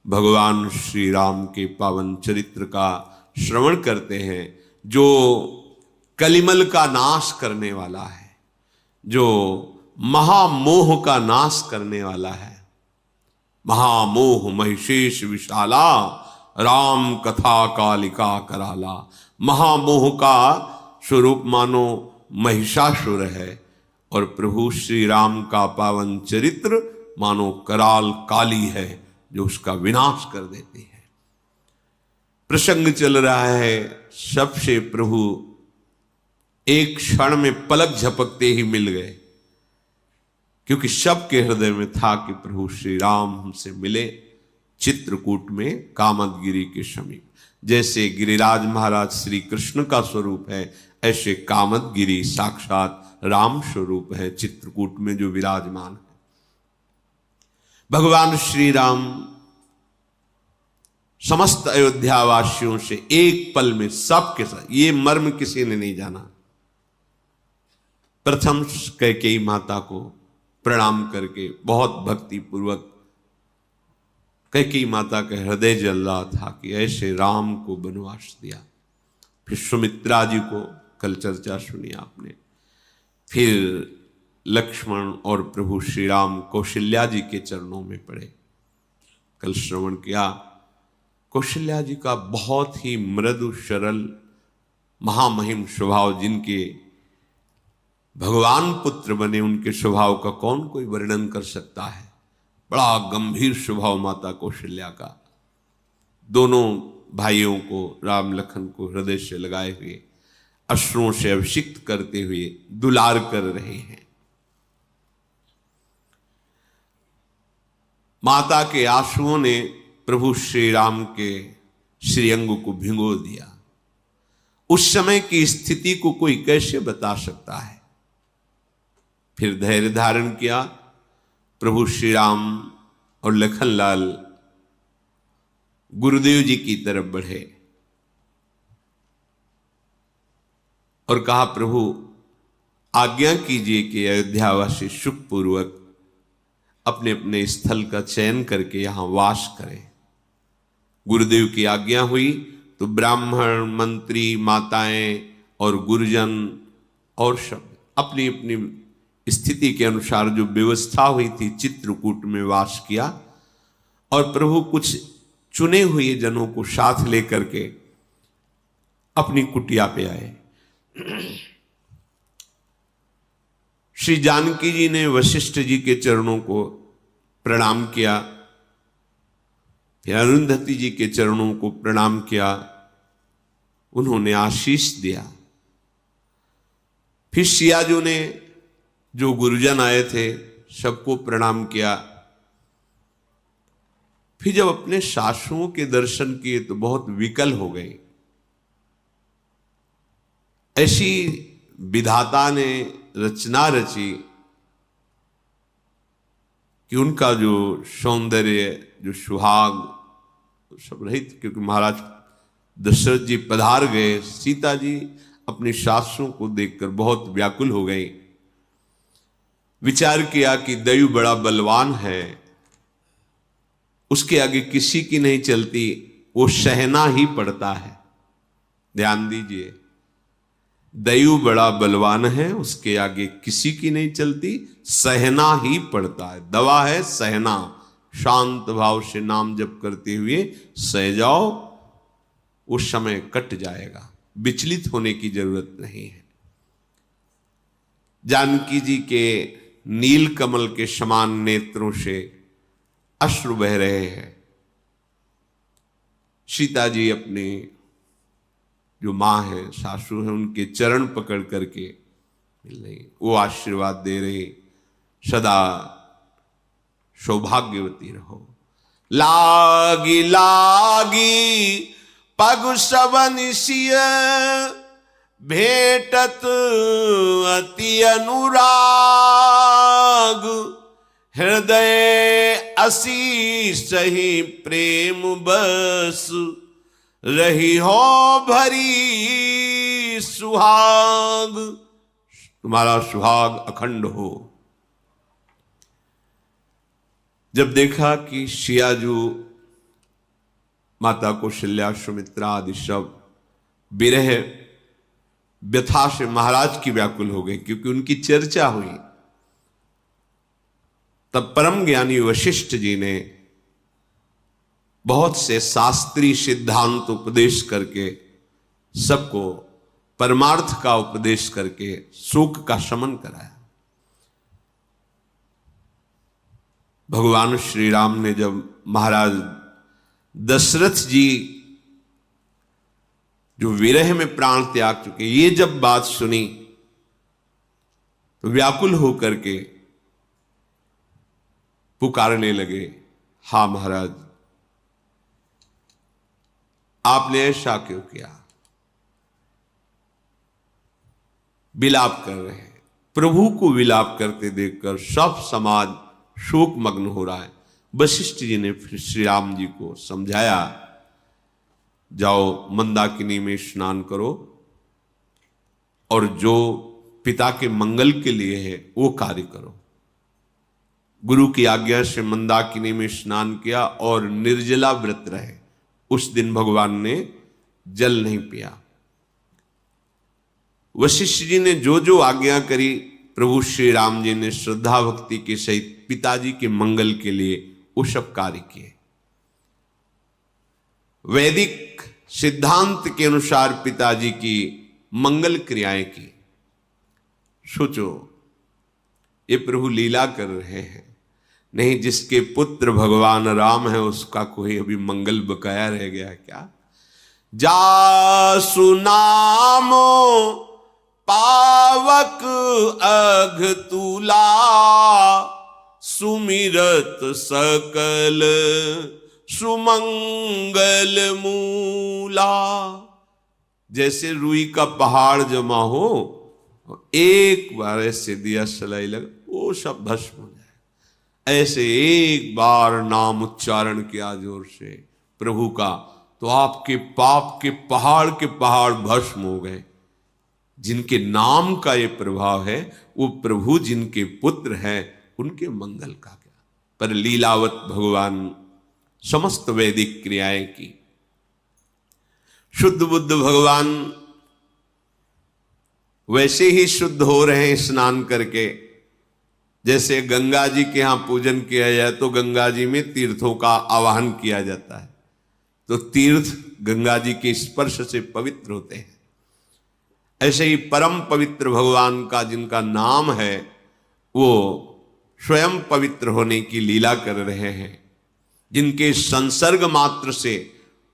भगवान श्री राम के पावन चरित्र का श्रवण करते हैं, जो कलिमल का नाश करने वाला है, जो महामोह का नाश करने वाला है। महामोह महिषेश विशाला, राम कथा कालिका कराला। महामोह का स्वरूप मानो महिषासुर है और प्रभु श्री राम का पावन चरित्र मानो कराल काली है, जो उसका विनाश कर देती है। प्रसंग चल रहा है, सबसे प्रभु एक क्षण में पलक झपकते ही मिल गए, क्योंकि सबके हृदय में था कि प्रभु श्री राम हमसे मिले चित्रकूट में कामदगिरी के समीप। जैसे गिरिराज महाराज श्री कृष्ण का स्वरूप है, ऐसे कामदगिरी साक्षात राम स्वरूप है, चित्रकूट में जो विराजमान है। भगवान श्री राम समस्त अयोध्या वासियों से एक पल में सबके साथ, ये मर्म किसी ने नहीं जाना, प्रथम कैकेयी माता को प्रणाम करके बहुत भक्ति पूर्वक कैकेयी माता के हृदय जल रहा था कि ऐसे राम को वनवास दिया। फिर सुमित्रा जी को कल चर्चा सुनी आपने, फिर लक्ष्मण और प्रभु श्री राम कौशल्या जी के चरणों में पड़े, कल श्रवण किया। कौशल्या जी का बहुत ही मृदु सरल महामहिम स्वभाव, जिनके भगवान पुत्र बने, उनके स्वभाव का कौन कोई वर्णन कर सकता है। बड़ा गंभीर स्वभाव माता कौशल्या का। दोनों भाइयों को, राम लखन को हृदय से लगाए हुए, अश्रुओं से अभिषिक्त करते हुए दुलार कर रहे हैं। माता के आंसुओं ने प्रभु श्री राम के श्रीअंग को भिगो दिया। उस समय की स्थिति को कोई कैसे बता सकता है। फिर धैर्य धारण किया। प्रभु श्री राम और लखनलाल गुरुदेव जी की तरफ बढ़े और कहा, प्रभु आज्ञा कीजिए कि अयोध्यावासी सुखपूर्वक अपने अपने स्थल का चयन करके यहां वास करें। गुरुदेव की आज्ञा हुई तो ब्राह्मण, मंत्री, माताएं और गुरुजन और सब अपनी अपनी स्थिति के अनुसार जो व्यवस्था हुई थी चित्रकूट में वास किया। और प्रभु कुछ चुने हुए जनों को साथ लेकर के अपनी कुटिया पे आए। श्री जानकी जी ने वशिष्ठ जी के चरणों को प्रणाम किया, फिर अरुंधति जी के चरणों को प्रणाम किया, उन्होंने आशीष दिया। फिर सियाजू ने, जो गुरुजन आए थे, सबको प्रणाम किया। फिर जब अपने सासुओं के दर्शन किए तो बहुत विकल हो गए। ऐसी विधाता ने रचना रची कि उनका जो सौंदर्य, जो सुहाग सब रहित, क्योंकि महाराज दशरथ जी पधार गए। सीता जी अपनी सासुओं को देखकर बहुत व्याकुल हो गई। विचार किया कि दयु बड़ा बलवान है, उसके आगे किसी की नहीं चलती, वो सहना ही पड़ता है। ध्यान दीजिए, दयु बड़ा बलवान है, उसके आगे किसी की नहीं चलती, सहना ही पड़ता है। दवा है सहना, शांत भाव से नाम जप करते हुए सह जाओ, उस समय कट जाएगा, विचलित होने की जरूरत नहीं है। जानकी जी के नील कमल के समान नेत्रों से अश्रु बह रहे हैं। सीता जी अपने जो माँ है, सासू है, उनके चरण पकड़ करके मिल रही, वो आशीर्वाद दे रहे, सदा सौभाग्यवती रहो। लागी लागी पग सबनिसिय, भेटत अति अनुराग, हृदय असी सही प्रेम बस, रही हो भरी सुहाग। तुम्हारा सुहाग अखंड हो। जब देखा कि सियाजू माता कौशल्या, सुमित्रा आदि सब विरह व्यथा से महाराज की व्याकुल हो गए, क्योंकि उनकी चर्चा हुई। तब परम ज्ञानी वशिष्ठ जी ने बहुत से शास्त्रीय सिद्धांत उपदेश करके, सबको परमार्थ का उपदेश करके शोक का शमन कराया। भगवान श्री राम ने जब महाराज दशरथ जी जो विरह में प्राण त्याग चुके, ये जब बात सुनी तो व्याकुल होकर के पुकारने लगे, हा महाराज, आपने ऐसा क्यों किया? विलाप कर रहे हैं। प्रभु को विलाप करते देखकर सब समाज शोक मग्न हो रहा है। वशिष्ठ जी ने फिर श्री राम जी को समझाया, जाओ मंदाकिनी में स्नान करो और जो पिता के मंगल के लिए है वो कार्य करो। गुरु की आज्ञा से मंदाकिनी में स्नान किया और निर्जला व्रत रहे। उस दिन भगवान ने जल नहीं पिया। वशिष्ठ जी ने जो जो आज्ञा करी, प्रभु श्री राम जी ने श्रद्धा भक्ति के सहित पिताजी के मंगल के लिए वो सब कार्य किए। वैदिक सिद्धांत के अनुसार पिताजी की मंगल क्रियाएं की। सोचो, ये प्रभु लीला कर रहे हैं। नहीं, जिसके पुत्र भगवान राम है उसका कोई अभी मंगल बकाया रह गया है क्या? जासु नामो पावक अघ तुला, सुमिरत सकल सुमंगल मूला। जैसे रुई का पहाड़ जमा हो, एक बार ऐसे दिया सलाई लगा, वो सब भस्म हो जाए। ऐसे एक बार नाम उच्चारण किया जोर से प्रभु का, तो आपके पाप के पहाड़ भस्म हो गए। जिनके नाम का ये प्रभाव है, वो प्रभु जिनके पुत्र हैं उनके मंगल का क्या। पर लीलावत भगवान समस्त वैदिक क्रियाएं की। शुद्ध बुद्ध भगवान वैसे ही शुद्ध हो रहे हैं स्नान करके। जैसे गंगा जी के यहां पूजन किया जाए तो गंगा जी में तीर्थों का आवाहन किया जाता है, तो तीर्थ गंगा जी के स्पर्श से पवित्र होते हैं। ऐसे ही परम पवित्र भगवान का जिनका नाम है, वो स्वयं पवित्र होने की लीला कर रहे हैं। जिनके संसर्ग मात्र से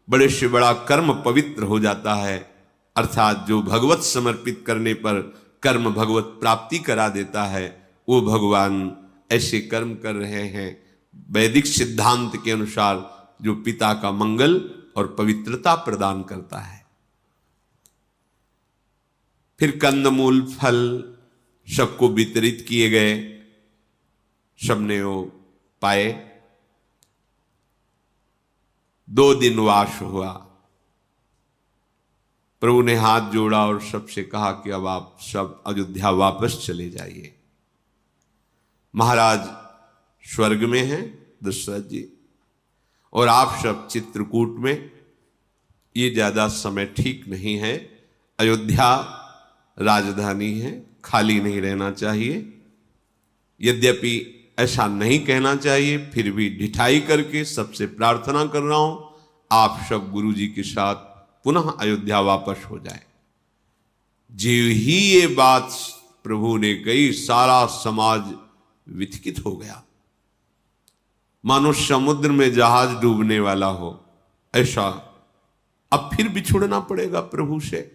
बड़े से बड़ा कर्म पवित्र हो जाता है, अर्थात जो भगवत समर्पित करने पर कर्म भगवत प्राप्ति करा देता है, वो भगवान ऐसे कर्म कर रहे हैं वैदिक सिद्धांत के अनुसार, जो पिता का मंगल और पवित्रता प्रदान करता है। फिर कंदमूल फल सबको वितरित किए गए, सबने वो पाए। 2 दिन वास हुआ। प्रभु ने हाथ जोड़ा और सबसे कहा कि अब आप सब अयोध्या वापस चले जाइए। महाराज स्वर्ग में हैं दशरथ जी, और आप सब चित्रकूट में। ये ज्यादा समय ठीक नहीं है। अयोध्या राजधानी है, खाली नहीं रहना चाहिए। यद्यपि ऐसा नहीं कहना चाहिए, फिर भी ढिठाई करके सबसे प्रार्थना कर रहा हूं, आप सब गुरु जी के साथ पुनः अयोध्या वापस हो जाए। जो ही ये बात प्रभु ने कही, सारा समाज विचकित हो गया, मानो समुद्र में जहाज डूबने वाला हो। ऐसा अब फिर बिछुड़ना पड़ेगा प्रभु से।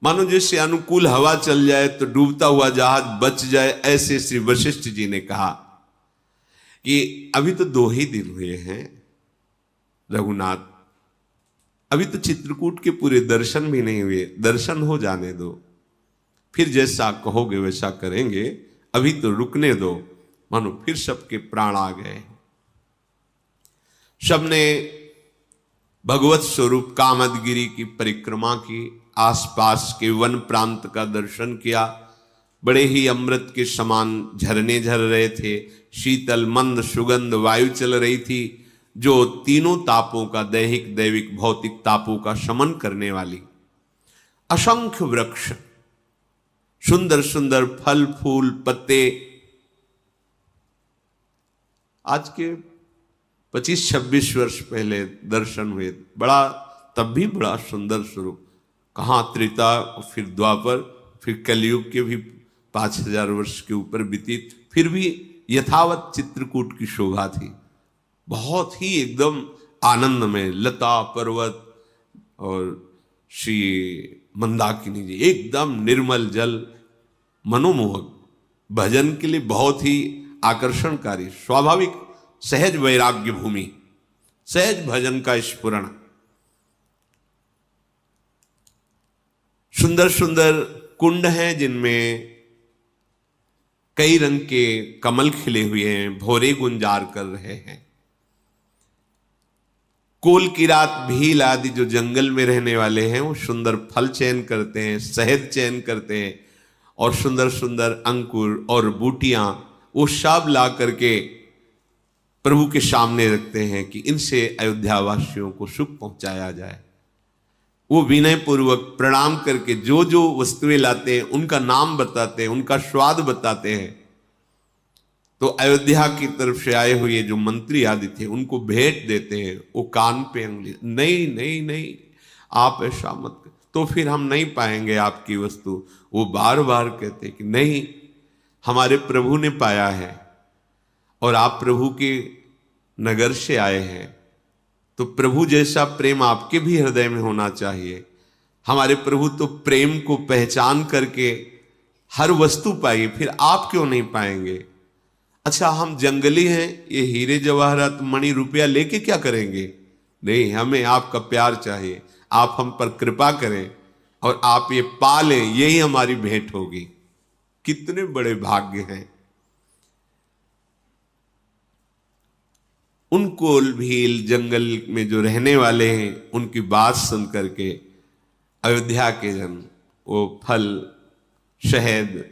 मानो जैसे अनुकूल हवा चल जाए तो डूबता हुआ जहाज बच जाए, ऐसे श्री वशिष्ठ जी ने कहा कि अभी तो 2 ही दिन हुए हैं रघुनाथ, अभी तो चित्रकूट के पूरे दर्शन भी नहीं हुए, दर्शन हो जाने दो, फिर जैसा कहोगे वैसा करेंगे, अभी तो रुकने दो। मानो फिर सबके प्राण आ गए। सबने भगवत स्वरूप कामदगिरी की परिक्रमा की, आसपास के वन प्रांत का दर्शन किया, बड़े ही अमृत के समान झरने झर रहे थे, शीतल मंद सुगंध वायु चल रही थी, जो तीनों तापों का, दैहिक दैविक भौतिक तापों का शमन करने वाली। असंख्य वृक्ष, सुंदर सुंदर फल फूल पत्ते। आज के 25-26 वर्ष पहले दर्शन हुए, बड़ा, तब भी बड़ा सुंदर स्वरूप। कहाँ त्रेता, फिर द्वापर, फिर कलयुग के भी 5000 वर्ष के ऊपर व्यतीत, फिर भी यथावत चित्रकूट की शोभा थी। बहुत ही एकदम आनंद में लता पर्वत और श्री मंदाकिनी जी, एकदम निर्मल जल, मनोमोहक, भजन के लिए बहुत ही आकर्षणकारी, स्वाभाविक सहज वैराग्य भूमि, सहज भजन का स्फुरण। सुंदर सुंदर कुंड हैं जिनमें कई रंग के कमल खिले हुए हैं, भौरे गुंजार कर रहे हैं। कोल की रात भील आदि जो जंगल में रहने वाले हैं वो सुंदर फल चयन करते हैं, शहद चयन करते हैं, और सुंदर सुंदर अंकुर और बूटियां वो सब ला करके प्रभु के सामने रखते हैं कि इनसे अयोध्या वासियों को सुख पहुंचाया जाए। वो विनय पूर्वक प्रणाम करके जो जो वस्तुएं लाते हैं उनका नाम बताते हैं, उनका स्वाद बताते हैं। तो अयोध्या की तरफ से आए हुए जो मंत्री आदि थे उनको भेंट देते हैं। वो कान पे उंगली, नहीं नहीं नहीं, आप ऐसा मत कर, तो फिर हम नहीं पाएंगे आपकी वस्तु। वो बार बार कहते कि नहीं, हमारे प्रभु ने पाया है और आप प्रभु के नगर से आए हैं, तो प्रभु जैसा प्रेम आपके भी हृदय में होना चाहिए। हमारे प्रभु तो प्रेम को पहचान करके हर वस्तु पाई, फिर आप क्यों नहीं पाएंगे? अच्छा, हम जंगली हैं, ये हीरे जवाहरात मणि रुपया लेके क्या करेंगे? नहीं, हमें आपका प्यार चाहिए, आप हम पर कृपा करें और आप ये पा लें, यही हमारी भेंट होगी। कितने बड़े भाग्य हैं। उन कोल भील जंगल में जो रहने वाले हैं उनकी बात सुन करके अयोध्या के जन वो फल, शहद,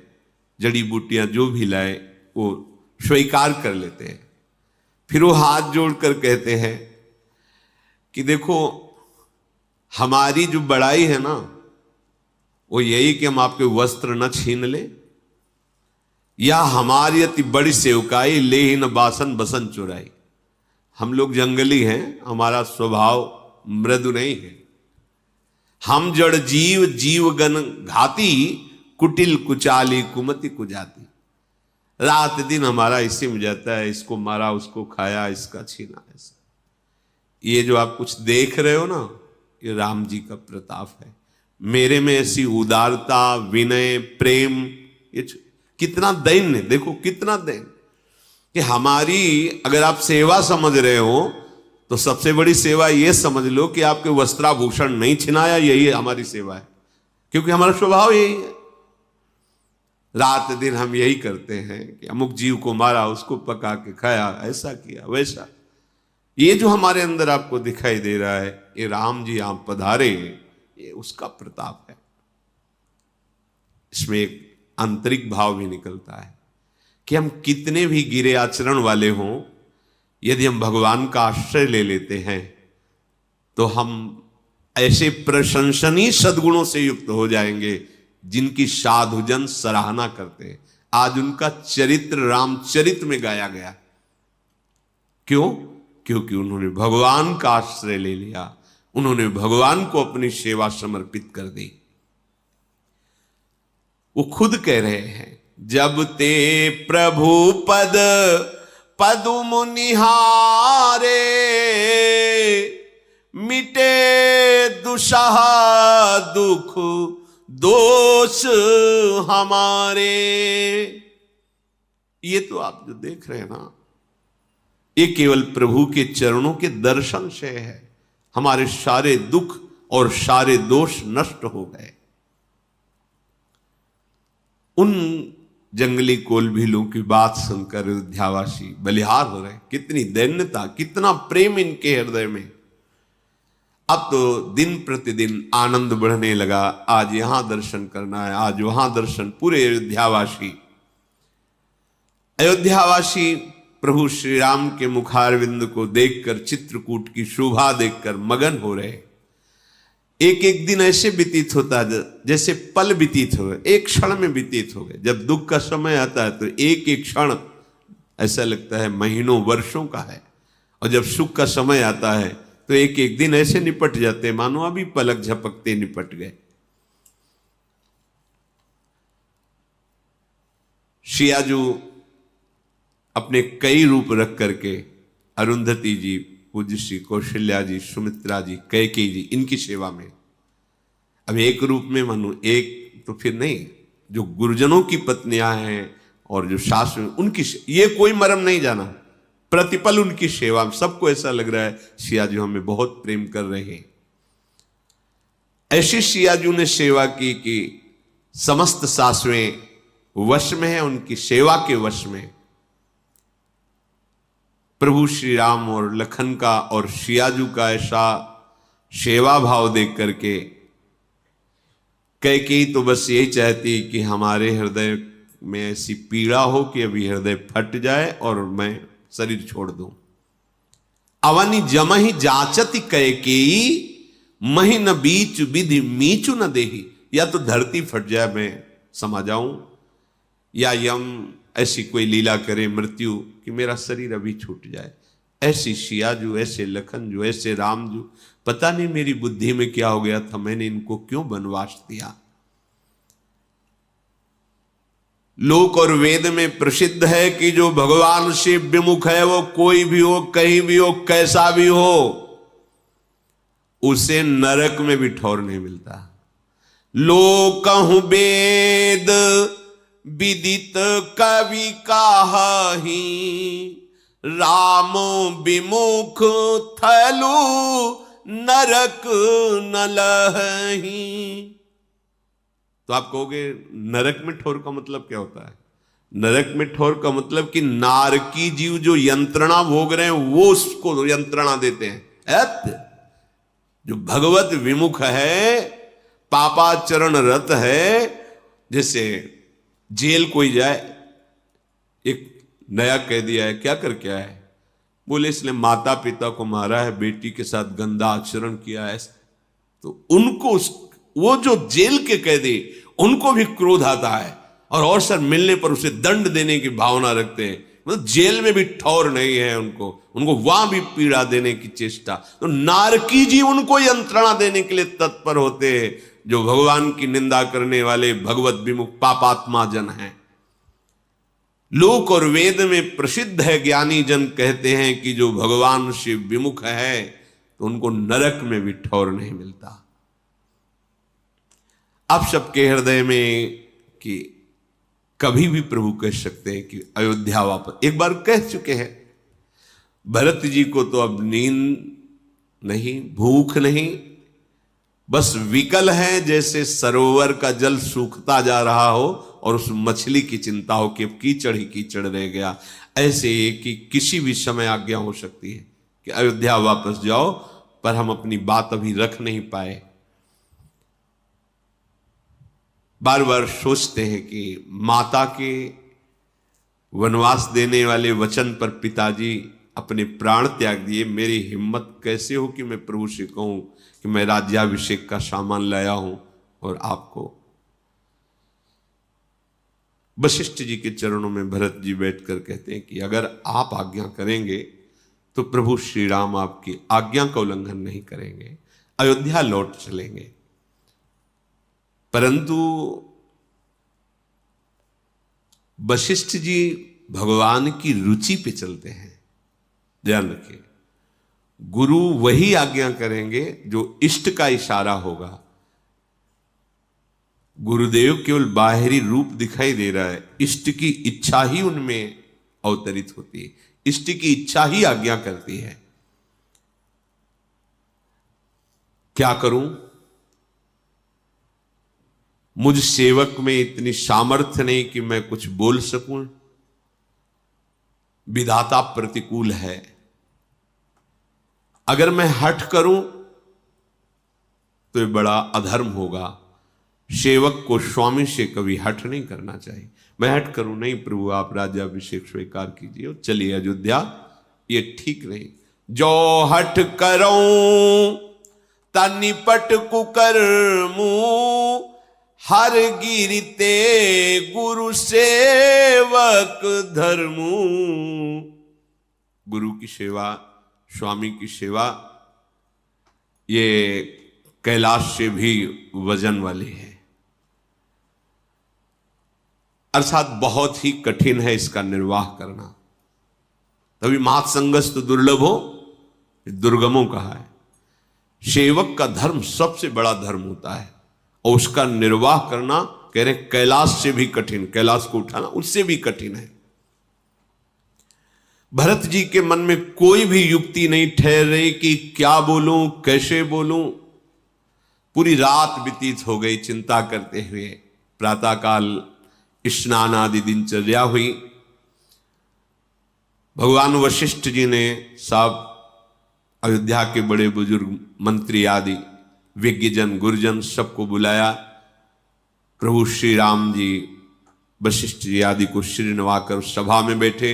जड़ी बूटियां जो भी लाए वो स्वीकार कर लेते हैं। फिर वो हाथ जोड़कर कहते हैं कि देखो, हमारी जो बड़ाई है ना वो यही कि हम आपके वस्त्र न छीन ले, या हमारी अति बड़ी सेवकाई ले ही न बासन बसन चुराई। हम लोग जंगली हैं, हमारा स्वभाव मृदु नहीं है। हम जड़ जीव जीवगन घाती, कुटिल कुचाली कुमति कुजाती। रात दिन हमारा इसी में जाता है, इसको मारा, उसको खाया, इसका छीना। ऐसा ये जो आप कुछ देख रहे हो ना, ये राम जी का प्रताप है। मेरे में ऐसी उदारता, विनय, प्रेम, ये कितना दैन्य, देखो कितना दैन्य कि हमारी अगर आप सेवा समझ रहे हो तो सबसे बड़ी सेवा ये समझ लो कि आपके वस्त्राभूषण नहीं छिनाया, यही हमारी सेवा है। क्योंकि हमारा स्वभाव यही है, रात दिन हम यही करते हैं कि अमुक जीव को मारा, उसको पका के खाया, ऐसा किया वैसा। ये जो हमारे अंदर आपको दिखाई दे रहा है, ये राम जी आप पधारे, ये उसका प्रताप है। इसमें एक आंतरिक भाव भी निकलता है कि हम कितने भी गिरे आचरण वाले हों, यदि हम भगवान का आश्रय ले लेते हैं तो हम ऐसे प्रशंसनीय सद्गुणों से युक्त हो जाएंगे जिनकी साधुजन सराहना करते हैं। आज उनका चरित्र रामचरित में गाया गया। क्यों? क्योंकि उन्होंने भगवान का आश्रय ले लिया, उन्होंने भगवान को अपनी सेवा समर्पित कर दी। वो खुद कह रहे हैं, जब ते प्रभु पद पदुम निहारे, मिटे दुसह दुख दोष हमारे। ये तो आप जो देख रहे हैं ना, ये केवल प्रभु के चरणों के दर्शन से है। हमारे सारे दुख और सारे दोष नष्ट हो गए। उन जंगली कोलभीलों की बात सुनकर अयोध्यावासी बलिहार हो रहे। कितनी दैन्यता, कितना प्रेम इनके हृदय में। अब तो दिन प्रतिदिन आनंद बढ़ने लगा। आज यहां दर्शन करना है, आज वहां दर्शन। पूरे अयोध्यावासी प्रभु श्री राम के मुखारविंद को देखकर, चित्रकूट की शोभा देखकर मगन हो रहे। एक एक दिन ऐसे व्यतीत होता है जैसे पल व्यतीत हो गए, एक क्षण में व्यतीत हो गए। जब दुख का समय आता है तो एक एक क्षण ऐसा लगता है महीनों वर्षों का है, और जब सुख का समय आता है तो एक एक दिन ऐसे निपट जाते हैं मानो अभी पलक झपकते निपट गए। शियाजू अपने कई रूप रख करके अरुंधति जी, पूज्य श्री कौशल्या जी, सुमित्रा जी, कैकेयी जी, इनकी सेवा में। अब एक रूप में मानो एक तो फिर नहीं, जो गुरुजनों की पत्नियां हैं और जो सास में उनकी, ये कोई मरम नहीं जाना, प्रतिपल उनकी सेवा में। सबको ऐसा लग रहा है सियाजू हमें बहुत प्रेम कर रहे हैं। ऐसी सियाजू ने सेवा की कि समस्त सासुएं वश में है, उनकी सेवा के वश में। प्रभु श्री राम और लखन का और सियाजू का ऐसा सेवा भाव देख करके कैकेयी तो बस यही चाहती कि हमारे हृदय में ऐसी पीड़ा हो कि अभी हृदय फट जाए और मैं शरीर छोड़ दूं। अवनि जमहि जाचति कैकेयी, महि न बीच विधि मीचु न देही। या तो धरती फट जाए मैं समा जाऊं, या यम ऐसी कोई लीला करे मृत्यु कि मेरा शरीर अभी छूट जाए। ऐसी सियाजू, ऐसे लखनजू, ऐसे रामजू, पता नहीं मेरी बुद्धि में क्या हो गया था, मैंने इनको क्यों वनवास दिया। लोक और वेद में प्रसिद्ध है कि जो भगवान से विमुख है वो कोई भी हो, कहीं भी हो, कैसा भी हो, उसे नरक में भी ठौर नहीं मिलता। लोकहु वेद विदित कवि काहि, राम विमुख थलु नरक न लहहि। तो आप कहोगे नरक में ठोर का मतलब क्या होता है? नरक में ठोर का मतलब कि नारकी जीव जो यंत्रणा भोग रहे हैं वो उसको यंत्रणा देते हैं। जो भगवत विमुख है, पापाचरण रत है, जैसे जेल कोई जाए, एक नया कैदी आया, क्या करके आया है? बोले इसने माता पिता को मारा है, बेटी के साथ गंदा आचरण किया है। तो उनको वो जो जेल के कैदी, उनको भी क्रोध आता है और अवसर मिलने पर उसे दंड देने की भावना रखते हैं। मतलब जेल में भी ठौर नहीं है उनको वहां भी पीड़ा देने की चेष्टा। तो नारकी जी उनको यंत्रणा देने के लिए तत्पर होते हैं, जो भगवान की निंदा करने वाले भगवत विमुख पापात्मा जन हैं। लोक और वेद में प्रसिद्ध है, ज्ञानी जन कहते हैं कि जो भगवान से विमुख है तो उनको नरक में भी ठौर नहीं मिलता। आप सबके हृदय में कि कभी भी प्रभु कह सकते हैं कि अयोध्या वापस, एक बार कह चुके हैं। भरत जी को तो अब नींद नहीं, भूख नहीं, बस विकल है, जैसे सरोवर का जल सूखता जा रहा हो और उस मछली की चिंता हो कि अब कीचड़ ही कीचड़ रह गया। ऐसे ही कि किसी भी समय आज्ञा हो सकती है कि अयोध्या वापस जाओ, पर हम अपनी बात अभी रख नहीं पाए। बार बार सोचते हैं कि माता के वनवास देने वाले वचन पर पिताजी अपने प्राण त्याग दिए। मेरी हिम्मत कैसे हो कि मैं प्रभु से कहूं कि मैं राज्याभिषेक का सामान लाया हूं और आपको। वशिष्ठ जी के चरणों में भरत जी बैठकर कहते हैं कि अगर आप आज्ञा करेंगे तो प्रभु श्री राम आपकी आज्ञा का उल्लंघन नहीं करेंगे, अयोध्या लौट चलेंगे। परंतु वशिष्ठ जी भगवान की रुचि पे चलते हैं। ध्यान रखिए, गुरु वही आज्ञा करेंगे जो इष्ट का इशारा होगा। गुरुदेव केवल बाहरी रूप दिखाई दे रहा है, इष्ट की इच्छा ही उनमें अवतरित होती है, इष्ट की इच्छा ही आज्ञा करती है। क्या करूं? मुझ सेवक में इतनी सामर्थ्य नहीं कि मैं कुछ बोल सकूं, विधाता प्रतिकूल है। अगर मैं हठ करूं तो ये बड़ा अधर्म होगा। सेवक को स्वामी से कभी हट नहीं करना चाहिए। मैं हट करूं, नहीं प्रभु आप राज्याभिषेक स्वीकार कीजिए, चलिए अयोध्या, ये ठीक नहीं। जो हट करो तनिपट कुकर्मू, हर गिरते गुरु सेवक धर्मू। गुरु की सेवा, स्वामी की सेवा, ये कैलाश से भी वजन वाली है, अर्थात बहुत ही कठिन है इसका निर्वाह करना। तभी महासंगस तो दुर्लभ हो, दुर्गमों कहा है। सेवक का धर्म सबसे बड़ा धर्म होता है और उसका निर्वाह करना कह रहे कैलाश से भी कठिन, कैलाश को उठाना उससे भी कठिन है। भरत जी के मन में कोई भी युक्ति नहीं ठहर रही कि क्या बोलूं, कैसे बोलूं। पूरी रात व्यतीत हो गई चिंता करते हुए। प्रातःकाल स्नान आदि दिनचर्या हुई। भगवान वशिष्ठ जी ने सब अयोध्या के बड़े बुजुर्ग मंत्री आदि विज्ञजन गुरुजन सबको बुलाया। प्रभु श्री राम जी वशिष्ठ जी आदि को श्री नवाकर सभा में बैठे।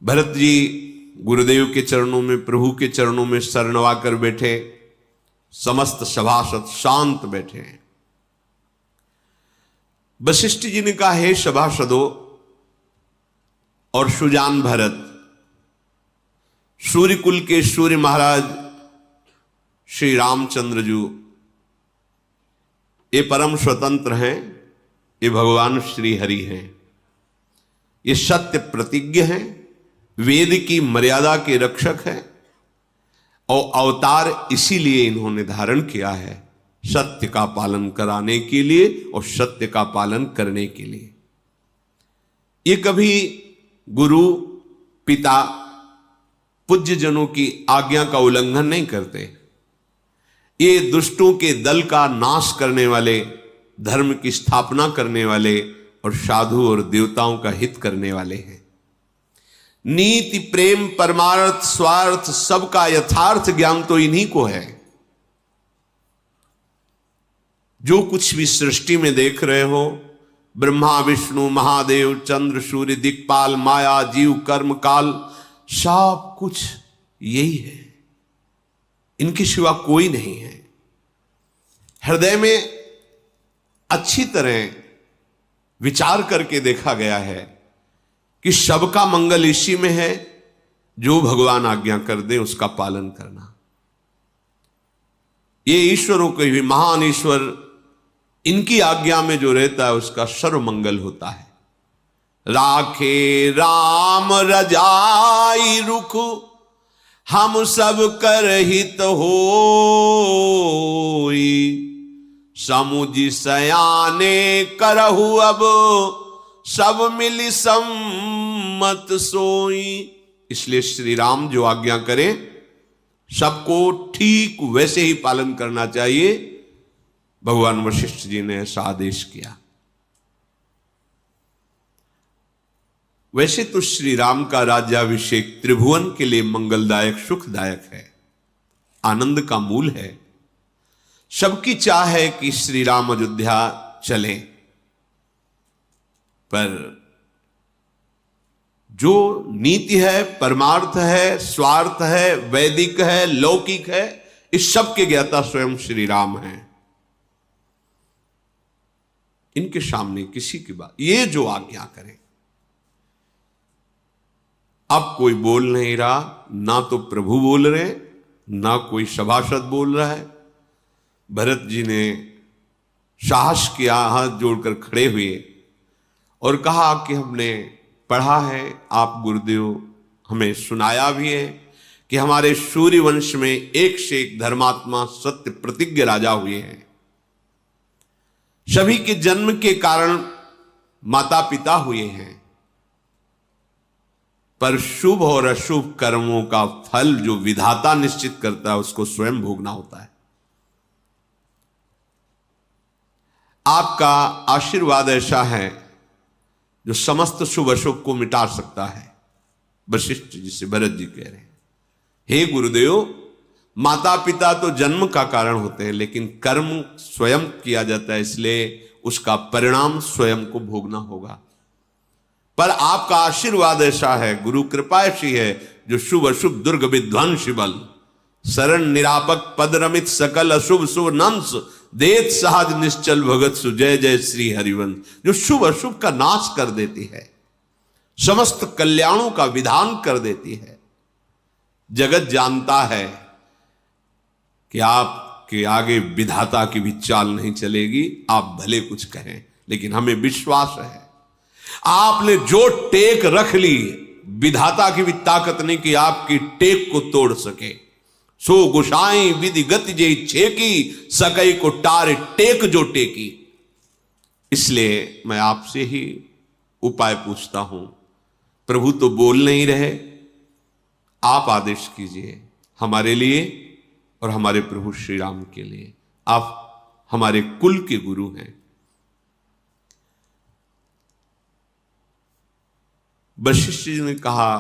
भरत जी गुरुदेव के चरणों में, प्रभु के चरणों में सर नवाकर बैठे। समस्त सभासद शांत बैठे हैं। वशिष्ठ जी ने कहा, हे सभासदों और सुजान भरत, सूर्य कुल के सूर्य महाराज श्री रामचंद्र जी ये परम स्वतंत्र हैं, ये भगवान श्री हरि हैं, ये सत्य प्रतिज्ञ हैं, वेद की मर्यादा के रक्षक हैं और अवतार इसीलिए इन्होंने धारण किया है, सत्य का पालन कराने के लिए और सत्य का पालन करने के लिए। ये कभी गुरु पिता पूज्य जनों की आज्ञा का उल्लंघन नहीं करते। ये दुष्टों के दल का नाश करने वाले, धर्म की स्थापना करने वाले और साधु और देवताओं का हित करने वाले हैं। नीति प्रेम परमार्थ स्वार्थ सबका यथार्थ ज्ञान तो इन्हीं को है। जो कुछ भी सृष्टि में देख रहे हो, ब्रह्मा विष्णु महादेव चंद्र सूर्य दिक्पाल माया जीव कर्म काल, सब कुछ यही है, इनके सिवा कोई नहीं है। हृदय में अच्छी तरह विचार करके देखा गया है कि सबका मंगल इसी में है, जो भगवान आज्ञा कर दे उसका पालन करना। ये ईश्वरों के भी महान ईश्वर, इनकी आज्ञा में जो रहता है उसका सर्व मंगल होता है। राखे राम रजाई रुख, हम सब कर हित होई, समुझ सयाने करहु अब, सब मिली सम्मत सोई। इसलिए श्री राम जो आज्ञा करें सबको ठीक वैसे ही पालन करना चाहिए। भगवान वशिष्ठ जी ने ऐसा आदेश किया। वैसे तो श्री राम का राज्याभिषेक त्रिभुवन के लिए मंगलदायक सुखदायक है, आनंद का मूल है। सबकी चाह है कि श्री राम अयोध्या चले, पर जो नीति है, परमार्थ है, स्वार्थ है, वैदिक है, लौकिक है, इस सब के ज्ञाता स्वयं श्री राम हैं। इनके सामने किसी की बात, ये जो आज्ञा करें। अब कोई बोल नहीं रहा, ना तो प्रभु बोल रहे, ना कोई सभासद बोल रहा है। भरत जी ने साहस किया, हाथ जोड़कर खड़े हुए और कहा कि हमने पढ़ा है, आप गुरुदेव हमें सुनाया भी है कि हमारे सूर्य वंश में एक से एक धर्मात्मा सत्य प्रतिज्ञ राजा हुए हैं। सभी के जन्म के कारण माता पिता हुए हैं, पर शुभ और अशुभ कर्मों का फल जो विधाता निश्चित करता है उसको स्वयं भोगना होता है। आपका आशीर्वाद ऐसा है जो समस्त शुभ अशुभ को मिटा सकता है। वशिष्ठ जी से भरत जी कह रहे हैं, हे गुरुदेव, माता पिता तो जन्म का कारण होते हैं, लेकिन कर्म स्वयं किया जाता है, इसलिए उसका परिणाम स्वयं को भोगना होगा। पर आपका आशीर्वाद ऐसा है, गुरु कृपा ऐसी है जो शुभ अशुभ दुर्ग विध्वंस बल, शरण निरापक पद रमित सकल अशुभ शुभ नंस, देत सहज निश्चल भगत सु, जय जय श्री हरिवंश, जो शुभ अशुभ का नाश कर देती है, समस्त कल्याणों का विधान कर देती है। जगत जानता है कि आपके आगे विधाता की भी चाल नहीं चलेगी, आप भले कुछ कहें, लेकिन हमें विश्वास है आपने जो टेक रख ली, विधाता की भी ताकत नहीं कि आपकी टेक को तोड़ सके। सो गुसाई विधि गति जे छेकी, सकई को टारे टेक जो टेकी। इसलिए मैं आपसे ही उपाय पूछता हूं, प्रभु तो बोल नहीं रहे, आप आदेश कीजिए हमारे लिए और हमारे प्रभु श्री राम के लिए। आप हमारे कुल के गुरु हैं। वशिष्ठ जी ने कहा,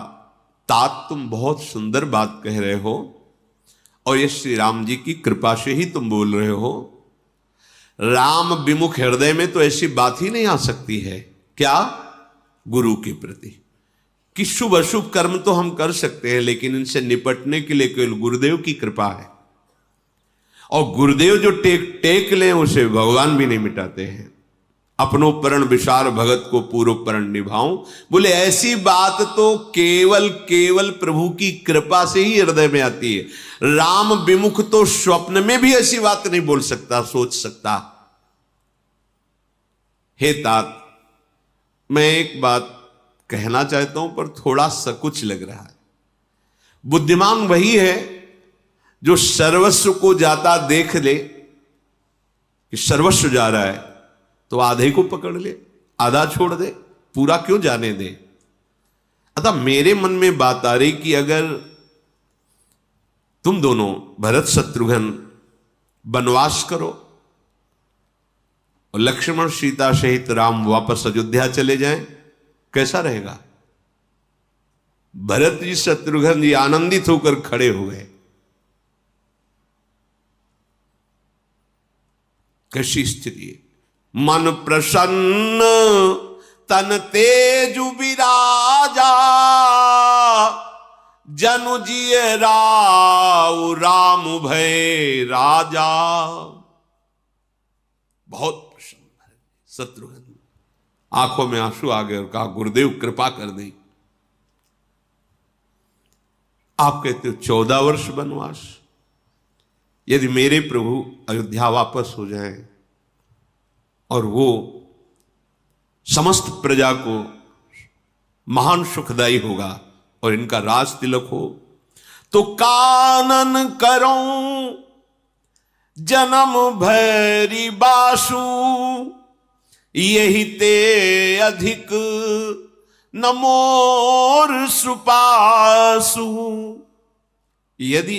तात तुम बहुत सुंदर बात कह रहे हो और ये श्री राम जी की कृपा से ही तुम बोल रहे हो। राम विमुख हृदय में तो ऐसी बात ही नहीं आ सकती है। क्या? गुरु के प्रति कि शुभ अशुभ कर्म तो हम कर सकते हैं, लेकिन इनसे निपटने के लिए केवल गुरुदेव की कृपा है। और गुरुदेव जो टेक लें उसे भगवान भी नहीं मिटाते हैं। अपनो परण विशार भगत को पूर्व परण निभाऊं, बोले ऐसी बात तो केवल प्रभु की कृपा से ही हृदय में आती है। राम विमुख तो स्वप्न में भी ऐसी बात नहीं बोल सकता, सोच सकता। हे तात, मैं एक बात कहना चाहता हूं पर थोड़ा सकुच लग रहा है। बुद्धिमान वही है जो सर्वस्व को जाता देख ले कि सर्वस्व जा रहा है तो आधे को पकड़ ले, आधा छोड़ दे, पूरा क्यों जाने दे। अतः मेरे मन में बात आ रही कि अगर तुम दोनों भरत शत्रुघ्न वनवास करो और लक्ष्मण सीता सहित राम वापस अयोध्या चले जाएं, कैसा रहेगा? भरत जी शत्रुघ्न जी आनंदित होकर खड़े हो गए। कैसी स्थिति? मन प्रसन्न तन तेजु विराजा, जनु जिय राव राम भय राजा। बहुत प्रसन्न शत्रुघ्न, आंखों में आंसू आ गए और कहा, गुरुदेव कृपा कर दें। आप कहते हो 14 वर्ष वनवास, यदि मेरे प्रभु अयोध्या वापस हो जाएं और वो समस्त प्रजा को महान सुखदायी होगा और इनका राज तिलक हो, तो कानन करूं जन्म भैरी बासु, यही ते अधिक न मोर सुपासु। यदि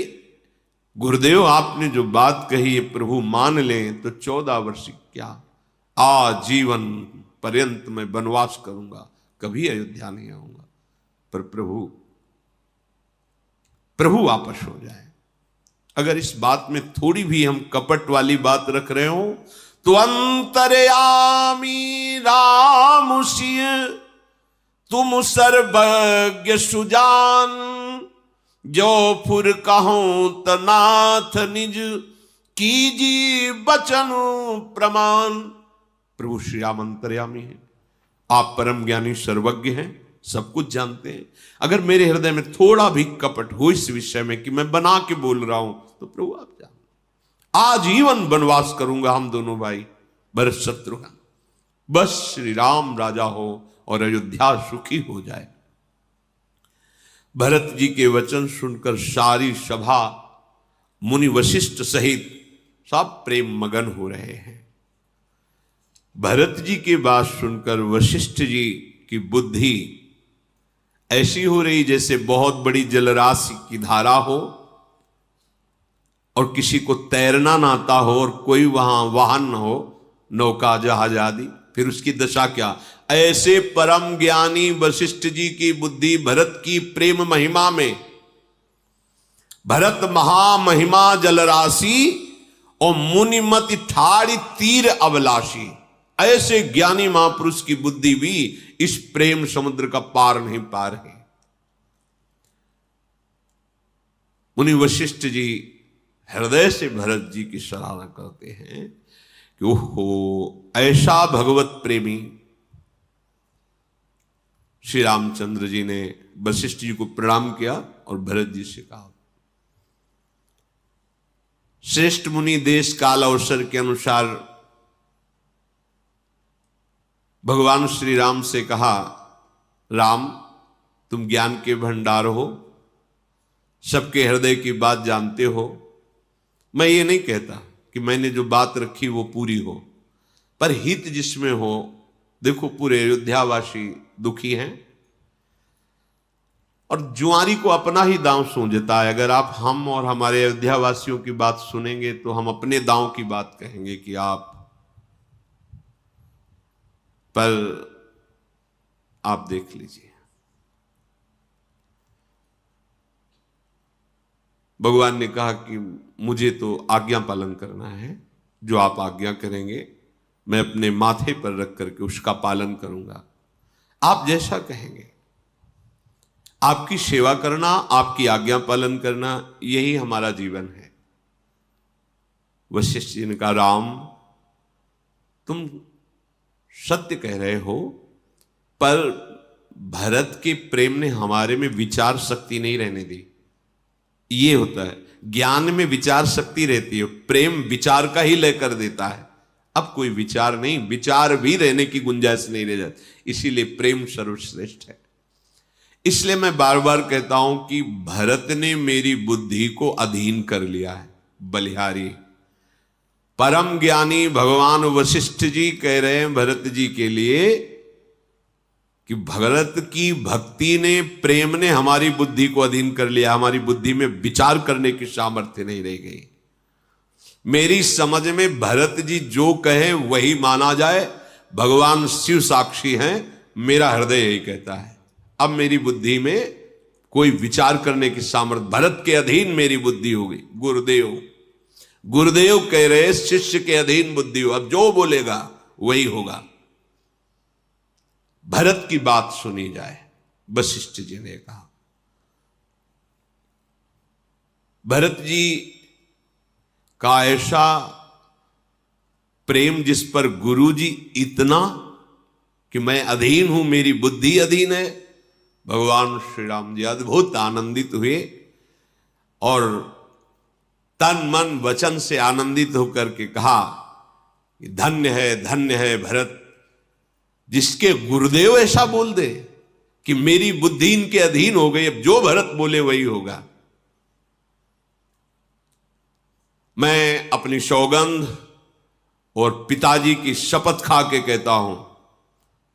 गुरुदेव आपने जो बात कही है प्रभु मान लें तो 14 वर्ष क्या, आजीवन पर्यंत मैं वनवास करूंगा, कभी अयोध्या नहीं आऊंगा। पर प्रभु वापस हो जाए। अगर इस बात में थोड़ी भी हम कपट वाली बात रख रहे हो तो अंतर्यामी राम सिंह तुम सर्वज्ञ सुजान, जो फुर कहूं तनाथ निज कीजी बचन प्रमाण। प्रभु श्री राम अंतर्यामी हैं, आप परम ज्ञानी सर्वज्ञ हैं, सब कुछ जानते हैं। अगर मेरे हृदय में थोड़ा भी कपट हो इस विषय में कि मैं बना के बोल रहा हूं तो प्रभु आप जान, आजीवन वनवास करूंगा हम दोनों भाई भरत शत्रुघ्न, बस श्री राम राजा हो और अयोध्या सुखी हो जाए। भरत जी के वचन सुनकर सारी सभा मुनि वशिष्ठ सहित सब प्रेम मगन हो रहे हैं। भरत जी की बात सुनकर वशिष्ठ जी की बुद्धि ऐसी हो रही जैसे बहुत बड़ी जलराशि की धारा हो और किसी को तैरना ना आता हो और कोई वहां वाहन न हो, नौका जहाज आदि, फिर उसकी दशा क्या। ऐसे परम ज्ञानी वशिष्ठ जी की बुद्धि भरत की प्रेम महिमा में भरत महामहिमा जलराशि और मुनिमति ठाड़ी तीर अभिलाषी। ऐसे ज्ञानी महापुरुष की बुद्धि भी इस प्रेम समुद्र का पार नहीं पा रही। मुनि वशिष्ठ जी हृदय से भरत जी की सराहना करते हैं कि ओहो, ऐसा भगवत प्रेमी। श्री रामचंद्र जी ने वशिष्ठ जी को प्रणाम किया और भरत जी से कहा, श्रेष्ठ मुनि देश काल अवसर के अनुसार भगवान श्री राम से कहा, राम तुम ज्ञान के भंडार हो, सबके हृदय की बात जानते हो। मैं ये नहीं कहता कि मैंने जो बात रखी वो पूरी हो, पर हित जिसमें हो। देखो पूरे अयोध्यावासी दुखी हैं और जुआरी को अपना ही दांव सूझता है। अगर आप हम और हमारे अयोध्यावासियों की बात सुनेंगे तो हम अपने दांव की बात कहेंगे कि आप, पर आप देख लीजिए, भगवान ने कहा कि मुझे तो आज्ञा पालन करना है, जो आप आज्ञा करेंगे मैं अपने माथे पर रख करके उसका पालन करूंगा। आप जैसा कहेंगे, आपकी सेवा करना, आपकी आज्ञा पालन करना, यही हमारा जीवन है। वशिष्ठ जी ने कहा, राम तुम सत्य कह रहे हो, पर भरत के प्रेम ने हमारे में विचार शक्ति नहीं रहने दी। ये होता है, ज्ञान में विचार शक्ति रहती है, प्रेम विचार का ही लय कर देता है। अब कोई विचार नहीं, विचार भी रहने की गुंजाइश नहीं रह जाती। इसीलिए प्रेम सर्वश्रेष्ठ है। इसलिए मैं बार बार कहता हूं कि भरत ने मेरी बुद्धि को अधीन कर लिया है। बलिहारी परम ज्ञानी भगवान वशिष्ठ जी कह रहे हैं भरत जी के लिए कि भरत की भक्ति ने, प्रेम ने हमारी बुद्धि को अधीन कर लिया। हमारी बुद्धि में विचार करने की सामर्थ्य नहीं रह गई। मेरी समझ में भरत जी जो कहे वही माना जाए। भगवान शिव साक्षी हैं, मेरा हृदय यही कहता है। अब मेरी बुद्धि में कोई विचार करने की सामर्थ्य, भरत के अधीन मेरी बुद्धि हो गई। गुरुदेव कह रहे शिष्य के अधीन बुद्धि हो, अब जो बोलेगा वही होगा। भरत की बात सुनी जाए, वशिष्ठ जी ने कहा। भरत जी का ऐसा प्रेम जिस पर गुरु जी इतना कि मैं अधीन हूं, मेरी बुद्धि अधीन है। भगवान श्री राम जी अद्भुत आनंदित हुए और तन मन वचन से आनंदित होकर के कहा कि धन्य है भरत, जिसके गुरुदेव ऐसा बोल दे कि मेरी बुद्धि इनके अधीन हो गई, अब जो भरत बोले वही होगा। मैं अपनी सौगंध और पिताजी की शपथ खा के कहता हूं,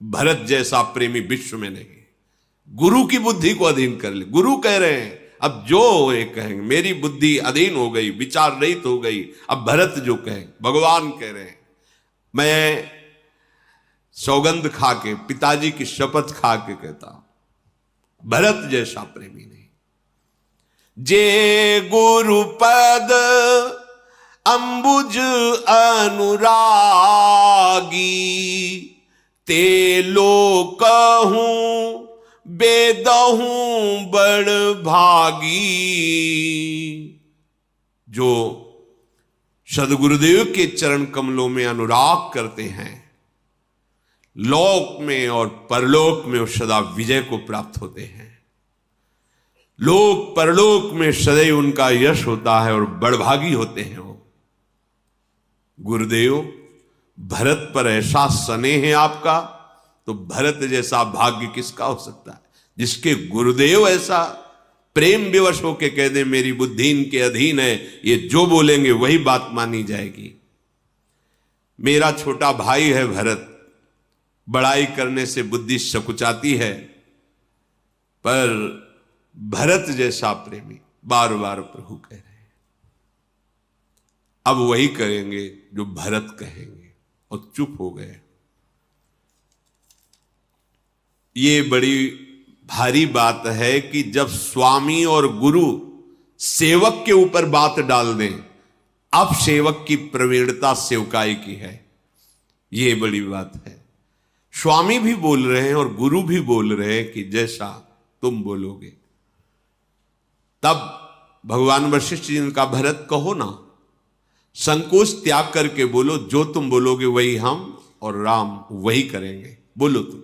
भरत जैसा प्रेमी विश्व में नहीं। गुरु की बुद्धि को अधीन कर ले। गुरु कह रहे हैं, अब जो ये कहेंगे, मेरी बुद्धि अधीन हो गई, विचार रहित हो गई। अब भरत जो कहें, भगवान कह रहे हैं। मैं सौगंध खा के, पिताजी की शपथ खा के कहता हूं, भरत जैसा प्रेमी नहीं। जे गुरु पद अंबुज अनुरागी, ते लोकहूं बेदहूं बड़ भागी। जो सदगुरुदेव के चरण कमलों में अनुराग करते हैं, लोक में और परलोक में वो सदा विजय को प्राप्त होते हैं। लोक परलोक में सदैव उनका यश होता है और बड़भागी होते हैं वो। गुरुदेव भरत पर ऐसा स्नेह है आपका, तो भरत जैसा भाग्य किसका हो सकता है, जिसके गुरुदेव ऐसा प्रेम विवश होकर कह दे मेरी बुद्धि इनके अधीन है, ये जो बोलेंगे वही बात मानी जाएगी। मेरा छोटा भाई है भरत, बड़ाई करने से बुद्धि सकुचाती है, पर भरत जैसा प्रेमी, बार बार प्रभु कह रहे हैं। अब वही करेंगे जो भरत कहेंगे, और चुप हो गए। ये बड़ी भारी बात है कि जब स्वामी और गुरु सेवक के ऊपर बात डाल दें, अब सेवक की प्रवीणता सेवकाई की है, ये बड़ी बात है। स्वामी भी बोल रहे हैं और गुरु भी बोल रहे हैं कि जैसा तुम बोलोगे। तब भगवान वशिष्ठ जी ने कहा, भरत कहो ना, संकोच त्याग करके बोलो, जो तुम बोलोगे वही हम और राम वही करेंगे, बोलो तुम।